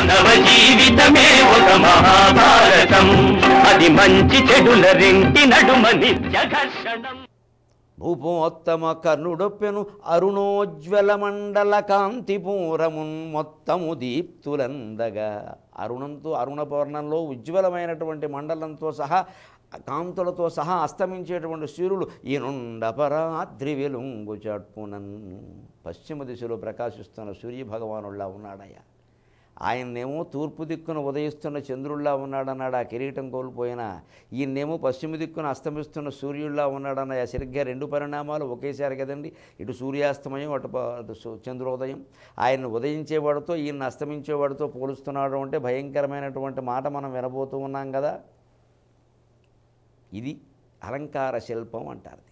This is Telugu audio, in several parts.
మానవ జీవితమే ఒక మహాభారతం, అది మంచి చెడుల రెంటి నడుమ నిత్య ఘర్షణం. భూపోత్తమ కర్ణుడొప్పెను అరుణోజ్వల మండల కాంతిపూరమున్ మొత్తము దీప్తులందగా. అరుణపవర్ణంలో ఉజ్వలమైనటువంటి మండలంతో సహా కాంతులతో సహా అస్తమించేటువంటి సూర్యుడు ఈనుండపరాద్రి వెలుంగు చట్పునన్. పశ్చిమ దిశలో ప్రకాశిస్తున్న సూర్యభగవానుల్లా ఉన్నాడయ్యా. ఆయన్నేమో తూర్పు దిక్కున ఉదయిస్తున్న చంద్రుల్లా ఉన్నాడన్నాడు, ఆ కిరీటం కోల్పోయినా. ఈయన్నేమో పశ్చిమ దిక్కున అస్తమిస్తున్న సూర్యుల్లా ఉన్నాడన్నయ్యా. సరిగ్గా రెండు పరిణామాలు ఒకేసారి కదండి. ఇటు సూర్యాస్తమయం, అటు చంద్రోదయం. ఆయన ఉదయించేవాడితో ఈయన అస్తమించేవాడితో పోలుస్తున్నాడు అంటే భయంకరమైనటువంటి మాట మనం వినబోతూ ఉన్నాం కదా. ఇది అలంకార శిల్పం అంటారు.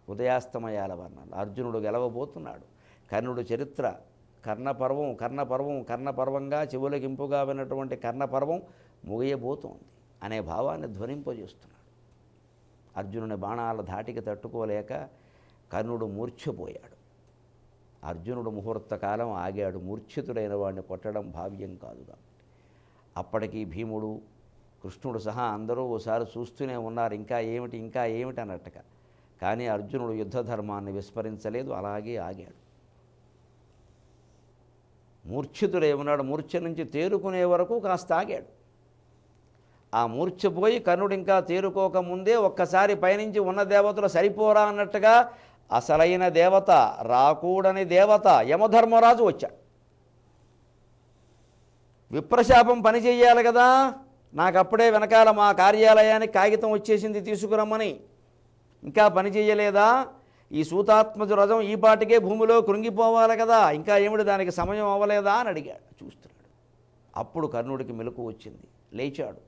ఉదయాస్తమయాల వర్ణాలు. అర్జునుడు గెలవబోతున్నాడు. కర్ణుడు చరిత్ర కర్ణపర్వంగా చెవులకింపుగా విన్నటువంటి కర్ణపర్వం ముగియబోతోంది అనే భావాన్ని ధ్వనింపజేస్తున్నాడు. అర్జునుని బాణాల ధాటికి తట్టుకోలేక కర్ణుడు మూర్ఛపోయాడు. అర్జునుడు ముహూర్త కాలం ఆగాడు. మూర్ఛితుడైన వాడిని కొట్టడం భావ్యం కాదు కాబట్టి. అప్పటికీ భీముడు, కృష్ణుడు సహా అందరూ ఓసారి చూస్తూనే ఉన్నారు, ఇంకా ఏమిటి అన్నట్టుగా. కానీ అర్జునుడు యుద్ధ ధర్మాన్ని విస్మరించలేదు, అలాగే ఆగాడు. మూర్ఛితుడై ఉన్నాడు. మూర్ఛ నుంచి తేరుకునే వరకు కాస్త ఆగాడు. ఆ మూర్ఛపోయి కర్ణుడు ఇంకా తేరుకోకముందే ఒక్కసారి పైనుంచి ఉన్న దేవతలు సరిపోరా అన్నట్టుగా అసలైన దేవత, రాకూడని దేవత యమధర్మరాజు వచ్చాడు. విప్రశాపం పని చెయ్యాలి కదా. నాకప్పుడే వెనకాల మా కార్యాలయానికి కాగితం వచ్చేసింది తీసుకురమ్మని. ఇంకా పని చెయ్యలేదా? ఈ సూతాత్మజ రథం ఈ పాటికే భూమిలో కృంగిపోవాలి కదా, ఇంకా ఏమిటి దానికి సమయం అవ్వలేదా అని అడిగాడు. చూస్తున్నాడు. అప్పుడు కర్ణుడికి మెలకు వచ్చింది. లేచాడు.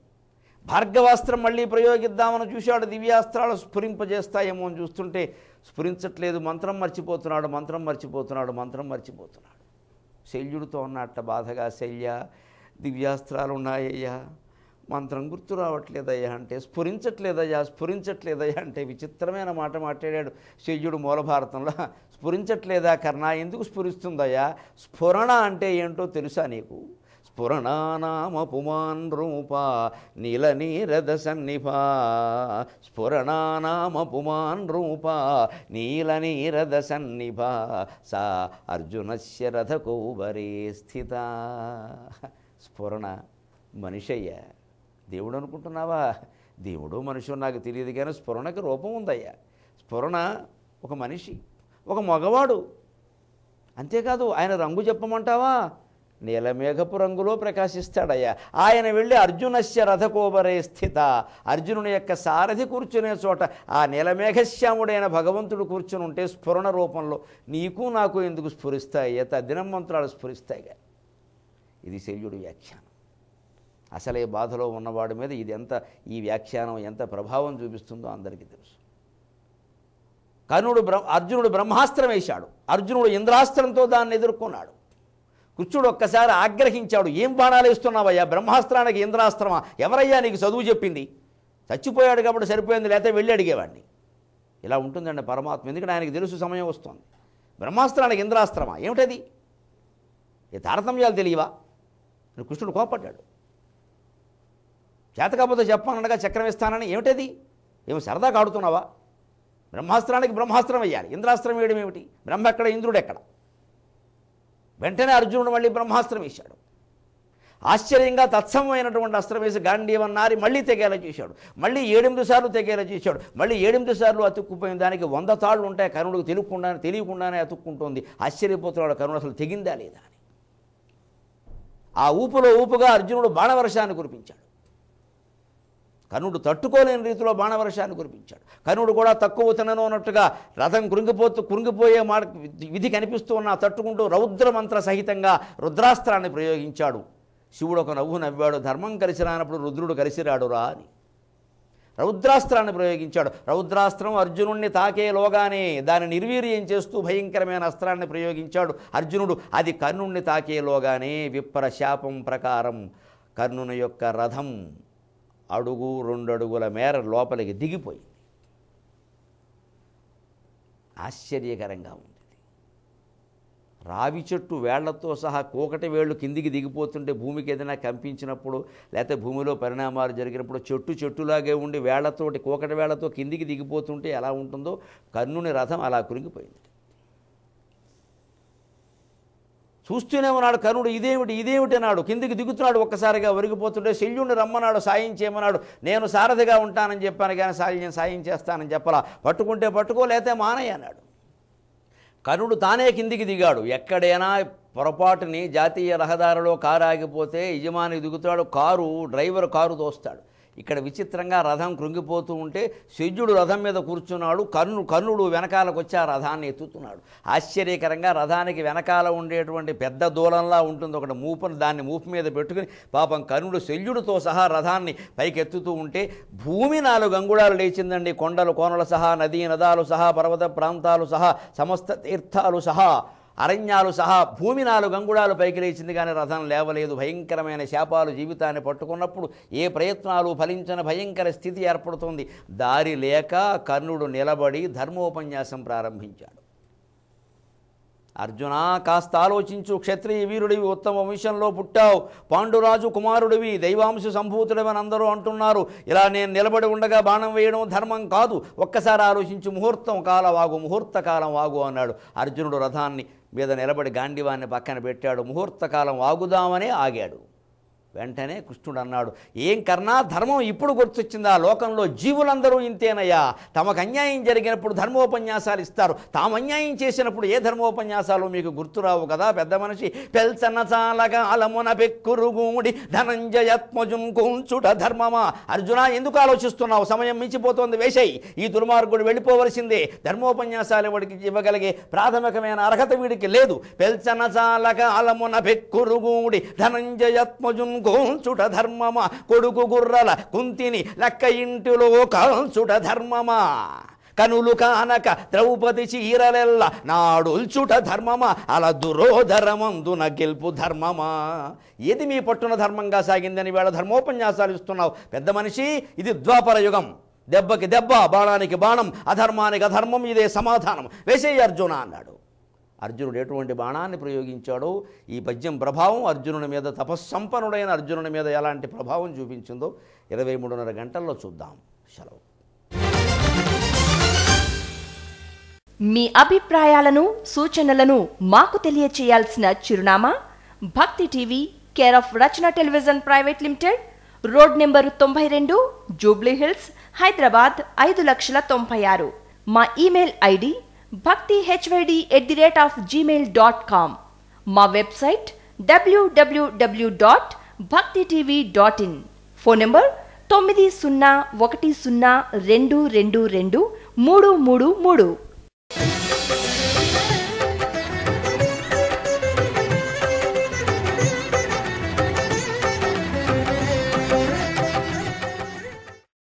భార్గవాస్త్రం మళ్ళీ ప్రయోగిద్దామని చూశాడు. దివ్యాస్త్రాలు స్ఫురింపజేస్తాయేమో అని చూస్తుంటే స్ఫురించట్లేదు. మంత్రం మర్చిపోతున్నాడు. శల్యుడితో ఉన్నట్ట బాధగా, శల్య దివ్యాస్త్రాలు ఉన్నాయ్యా, మంత్రం గుర్తు రావట్లేదయ్యా అంటే, స్ఫురించట్లేదయ్యా అంటే విచిత్రమైన మాట మాట్లాడాడు శల్యుడు మూలభారతంలో. స్ఫురించట్లేదా కర్ణ? ఎందుకు స్ఫురిస్తుందయ్యా? స్ఫురణ అంటే ఏంటో తెలుసా నీకు? స్ఫురణానామ పుమాన్ రూప నీల నీరద సన్నిభా. స్ఫురణానామ పుమాన్ రూప నీల నీరద సన్నిభా సా అర్జునస్య రథకౌబరే స్థిత. స్ఫురణ మనిషయ్యా. దేవుడు అనుకుంటున్నావా? దేవుడు మనుషుడు నాకు తెలియదు, కానీ స్ఫురణకి రూపం ఉందయ్యా. స్ఫురణ ఒక మనిషి, ఒక మగవాడు. అంతేకాదు ఆయన రంగు చెప్పమంటావా? నీలమేఘపు రంగులో ప్రకాశిస్తాడయ్యా. ఆయన వెళ్ళి అర్జునస్య రథకోబరే స్థిత, అర్జునుని యొక్క సారథి కూర్చునే చోట ఆ నీలమేఘశ్యాముడైన భగవంతుడు కూర్చుని ఉంటే స్ఫురణ రూపంలో నీకు నాకు ఎందుకు స్ఫురిస్తాయి? తద్దినం మంత్రాలు స్ఫురిస్తాయిగా. ఇది శల్యుడి వ్యాఖ్యానం. అసలే బాధలో ఉన్నవాడి మీద ఈ వ్యాఖ్యానం ఎంత ప్రభావం చూపిస్తుందో అందరికీ తెలుసు. అర్జునుడు బ్రహ్మాస్త్రం వేశాడు. అర్జునుడు ఇంద్రాస్త్రంతో దాన్ని ఎదుర్కొన్నాడు. కృష్ణుడు ఒక్కసారి ఆగ్రహించాడు. ఏం బాణాలు వేస్తున్నావయ్యా? బ్రహ్మాస్త్రానికి ఇంద్రాస్త్రమా? ఎవరయ్యా నీకు చదువు చెప్పింది? చచ్చిపోయాడు కాబట్టి సరిపోయింది, లేకపోతే వెళ్ళి అడిగేవాడిని. ఇలా ఉంటుందండి పరమాత్మ. ఎందుకంటే ఆయనకి తెలుసు సమయం వస్తుంది. బ్రహ్మాస్త్రానికి ఇంద్రాస్త్రమా ఏమిటది? ఈ తారతమ్యాలు తెలియవా? కృష్ణుడు కోపడ్డాడు. చేత కాకపోతే చెప్పానగా చక్రం ఇస్తానని ఏమిటది? ఏమో సరదా కాడుతున్నావా? బ్రహ్మాస్త్రానికి బ్రహ్మాస్త్రం వేయాలి, ఇంద్రాస్త్రం వేయడం ఏమిటి? బ్రహ్మ ఎక్కడ, ఇంద్రుడు ఎక్కడ? వెంటనే అర్జునుడు మళ్ళీ బ్రహ్మాస్త్రం వేశాడు. ఆశ్చర్యంగా తత్సమైనటువంటి అస్త్రం వేసి గాంధీవన్నారి మళ్ళీ తెగేలా చేశాడు. మళ్ళీ 7 సార్లు తెగేలా చేశాడు. మళ్ళీ 7 సార్లు అతుక్కుపోయిన దానికి 100 తాళ్ళు ఉంటాయి. కర్ణుడికి తెలియకుండానే అతుక్కుంటోంది. ఆశ్చర్యపోతున్నాడు కర్ణుడు అసలు తెగిందా లేదా అని. ఆ ఊపుగా అర్జునుడు బాణవర్షాన్ని కురిపించాడు. కర్ణుడు తట్టుకోలేని రీతిలో బాణవర్షాన్ని కురిపించాడు. కర్ణుడు కూడా తక్కువ తినను అన్నట్టుగా రథం కృంగిపోయే మాట విధి కనిపిస్తూ ఉన్న తట్టుకుంటూ రౌద్ర మంత్ర సహితంగా రుద్రాస్త్రాన్ని ప్రయోగించాడు. శివుడు ఒక నవ్వు నవ్వాడు. ధర్మం కలిసి రానప్పుడు రుద్రుడు కలిసి రాడురా అని రౌద్రాస్త్రాన్ని ప్రయోగించాడు. రౌద్రాస్త్రం అర్జునుడిని తాకేలోగానే దాన్ని నిర్వీర్యం చేస్తూ భయంకరమైన అస్త్రాన్ని ప్రయోగించాడు అర్జునుడు. అది కర్ణుడిని తాకేలోగానే విప్ర శాపం ప్రకారం కర్ణుని యొక్క రథం 2 అడుగుల మేర లోపలికి దిగిపోయింది. ఆశ్చర్యకరంగా ఉంది. రావి చెట్టు వేళ్లతో సహా కోకటి వేళ్ళు కిందికి దిగిపోతుంటే భూమికి ఏదైనా కంపించినప్పుడు లేకపోతే భూమిలో పరిణామాలు జరిగినప్పుడు చెట్టులాగే ఉండి వేళ్లతోటి కోకటి వేళ్లతో కిందికి దిగిపోతుంటే ఎలా ఉంటుందో కర్ణుని రథం అలా కురింగిపోయింది. చూస్తూనే ఉన్నాడు కర్ణుడు. ఇదేమిటి అన్నాడు. కిందికి దిగుతున్నాడు. ఒక్కసారిగా ఒరిగిపోతుంటే శల్యుడిని రమ్మన్నాడు, సాయం చేయమన్నాడు. నేను సారథిగా ఉంటానని చెప్పాను కానీ సాయం చేస్తానని చెప్పలా. పట్టుకుంటే పట్టుకో లేతే మానయ్య అన్నాడు. కర్ణుడు తానే కిందికి దిగాడు. ఎక్కడైనా పొరపాటుని జాతీయ రహదారిలో కారు ఆగిపోతే యజమాని దిగుతాడు, డ్రైవర్ కారు తోస్తాడు. ఇక్కడ విచిత్రంగా రథం కృంగిపోతూ ఉంటే శల్యుడు రథం మీద కూర్చున్నాడు. కర్ణుడు వెనకాలకు వచ్చి ఆ రథాన్ని ఎత్తుతున్నాడు. ఆశ్చర్యకరంగా రథానికి వెనకాల ఉండేటువంటి పెద్ద దూలంలా ఉంటుంది ఒకటి మూపును, దాన్ని మూపు మీద పెట్టుకుని పాపం కర్ణుడు శల్యుడితో సహా రథాన్ని పైకి ఎత్తుతూ ఉంటే భూమి 4 అంగుళాలు లేచిందండి. కొండలు కోనలు సహా, నదీ నదాలు సహా, పర్వత ప్రాంతాలు సహా, సమస్త తీర్థాలు సహా, అరణ్యాలు సహా భూమి 4 అంగుళాలు పైకి లేచింది కానీ రథం లేవలేదు. భయంకరమైన శాపాలు జీవితాన్ని పట్టుకున్నప్పుడు ఏ ప్రయత్నాలు ఫలించని భయంకర స్థితి ఏర్పడుతుంది. దారి లేక కర్ణుడు నిలబడి ధర్మోపన్యాసం ప్రారంభించాడు. అర్జున, కాస్త ఆలోచించు. క్షత్రియ వీరుడివి, ఉత్తమ వంశంలో పుట్టావు, పాండురాజు కుమారుడివి, దైవాంశ సంభూతుడివని అందరూ అంటున్నారు. ఇలా నేను నిలబడి ఉండగా బాణం వేయడం ధర్మం కాదు. ఒక్కసారి ఆలోచించు. ముహూర్త కాలం వాగు అన్నాడు. అర్జునుడు రథాన్ని మీద నిలబడి గాంధీవాన్ని పక్కన పెట్టాడు. ముహూర్తకాలం వాగుదామనే ఆగాడు. వెంటనే కృష్ణుడు అన్నాడు, ఏం కర్ణా, ధర్మం ఇప్పుడు గుర్తొచ్చిందా? లోకంలో జీవులందరూ ఇంతేనయ్యా. తమకు అన్యాయం జరిగినప్పుడు ధర్మోపన్యాసాలు ఇస్తారు. తాము అన్యాయం చేసినప్పుడు ఏ ధర్మోపన్యాసాలు మీకు గుర్తురావు కదా పెద్ద మనిషి. పెల్చన చాలగా అలమున పెక్కురుగుడి ధనంజయత్మజున్ కూంచుట ధర్మమా. అర్జున, ఎందుకు ఆలోచిస్తున్నావు? సమయం మించిపోతోంది, వేసేయి. ఈ దుర్మార్గుడు వెళ్ళిపోవలసిందే. ధర్మోపన్యాసాలు ఇవ్వగలిగే ప్రాథమికమైన అర్హత వీడికి లేదు. పెల్చన చాలగా అలమున పెక్కురుగుడి ధనంజయత్మజున్ కోల్చుట ధర్మమా. కొడుకు గుర్రల కుంతిని లెక్క ఇంటిలో కాల్చుట ధర్మమా. కనులు కానక ద్రౌపది చీరలెల్ల నాడుల్చుట ధర్మమా. అలా దురోధరమందున గెలుపు ధర్మమా. ఏది మీ పట్టున ధర్మంగా సాగిందని వేళ ధర్మోపన్యాసాలు ఇస్తున్నావు? పెద్ద మనిషి, ఇది ద్వాపర యుగం. దెబ్బకి దెబ్బ, బాణానికి బాణం, అధర్మానికి అధర్మం, ఇదే సమాధానం. వేసేయి అర్జున అన్నాడు. అర్జునుడు ఎటువంటి బాణాన్ని ప్రయోగించాడో ఈ పద్యం ప్రభావం అర్జునుని మీద, తపస్సంపన్నుడైన అర్జునుని మీద ఎలాంటి ప్రభావం చూపించిందో 23:30 గంటల్లో చూద్దాం. సెలవు. మీ అభిప్రాయాలను, సూచనలను మాకు తెలియచేయాల్సిన చిరునామా భక్తి TV, care of Rachana television private limited, road number 92, Jubilee hills, Hyderabad 5,96,000. మా ఇమెయిల్ ఐడి bhaktihyd@gmail.com. మా వెబ్సైట్ www.bhaktitv.in. Phone number 901012222333.